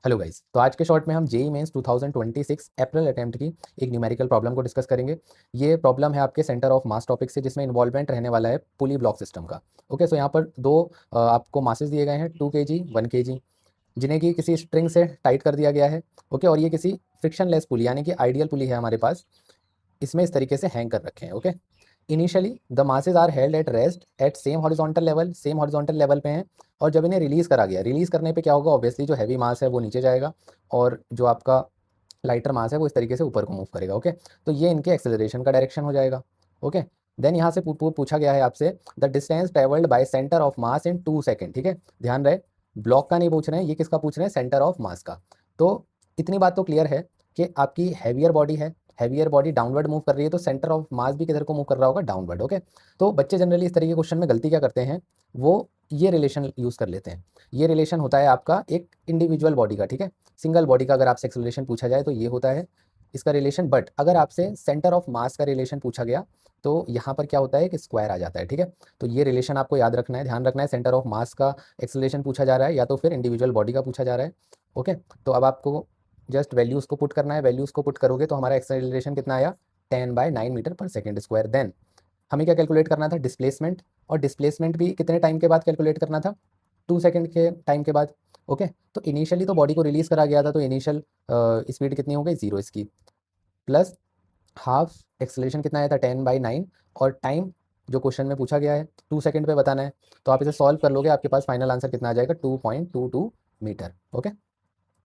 Hello guys, तो आज के शॉर्ट में हम जेईई मेंस 2026 अप्रैल अटेम्प्ट की एक न्यूमेरिकल प्रॉब्लम को डिस्कस करेंगे। ये प्रॉब्लम है आपके सेंटर ऑफ मास टॉपिक से, जिसमें इन्वॉल्वमेंट रहने वाला है पुली ब्लॉक सिस्टम का। ओके, सो यहाँ पर दो आपको मासेस दिए गए हैं, 2 kg 1 kg, जिन्हें कि किसी स्ट्रिंग से टाइट कर दिया गया है। ओके, और ये किसी फ्रिक्शनलेस पुली यानी कि आइडियल पुली है हमारे पास, इसमें इस तरीके से हैंग कर रखे हैं। Okay, initially the masses are held at rest at same horizontal level पे हैं। और जब इन्हें रिलीज करा गया, रिलीज करने पे क्या होगा, ऑब्वियसली जो हैवी मास है वो नीचे जाएगा और जो आपका लाइटर मास है वो इस तरीके से ऊपर को मूव करेगा। ओके, तो ये इनके एक्सेलरेशन का डायरेक्शन हो जाएगा। ओके, देन यहाँ से पूछा गया है आपसे the distance travelled by centre of mass in 2 second. ठीक है, ध्यान रहे, ब्लॉक का नहीं पूछ रहे हैं, ये किसका पूछ रहे हैं, सेंटर ऑफ मास का। तो इतनी बात तो क्लियर है कि आपकी हैवियर बॉडी है, हैवियर बॉडी डाउनवर्ड मूव कर रही है, तो सेंटर ऑफ मास भी किधर को मूव कर रहा होगा, डाउनवर्ड। ओके, तो बच्चे जनरली इस तरीके के क्वेश्चन में गलती क्या करते हैं, वो ये रिलेशन यूज़ कर लेते हैं। ये रिलेशन होता है आपका एक इंडिविजुअल बॉडी का। ठीक है, सिंगल बॉडी का अगर आपसे एक्सेलरेशन पूछा जाए तो ये होता है इसका रिलेशन। बट अगर आपसे सेंटर ऑफ मास का रिलेशन पूछा गया तो यहाँ पर क्या होता है कि स्क्वायर आ जाता है। ठीक है, तो ये रिलेशन आपको याद रखना है, ध्यान रखना है, सेंटर ऑफ मास का एक्सेलरेशन पूछा जा रहा है या तो फिर इंडिविजुअल बॉडी का पूछा जा रहा है। ओके, तो अब आपको जस्ट वैल्यूज़ को पुट करना है, वैल्यूज़ को पुट करोगे तो हमारा एक्सेलरेशन कितना आया, 10/9 मीटर पर सेकेंड स्क्वायर। देन हमें क्या कैलकुलेट करना था, डिस्प्लेसमेंट, और डिस्प्लेसमेंट भी कितने टाइम के बाद कैलकुलेट करना था, 2 सेकंड के टाइम के बाद। ओके, तो इनिशियली तो बॉडी को रिलीज़ करा गया था, तो इनिशियल स्पीड कितनी हो गई, 0 इसकी, प्लस हाफ एक्सेलरेशन कितना आया था, 10/9, और टाइम जो क्वेश्चन में पूछा गया है 2 सेकंड पे बताना है। तो आप इसे सॉल्व कर लोगे, आपके पास फाइनल आंसर कितना आ जाएगा, 2.22 मीटर। ओके।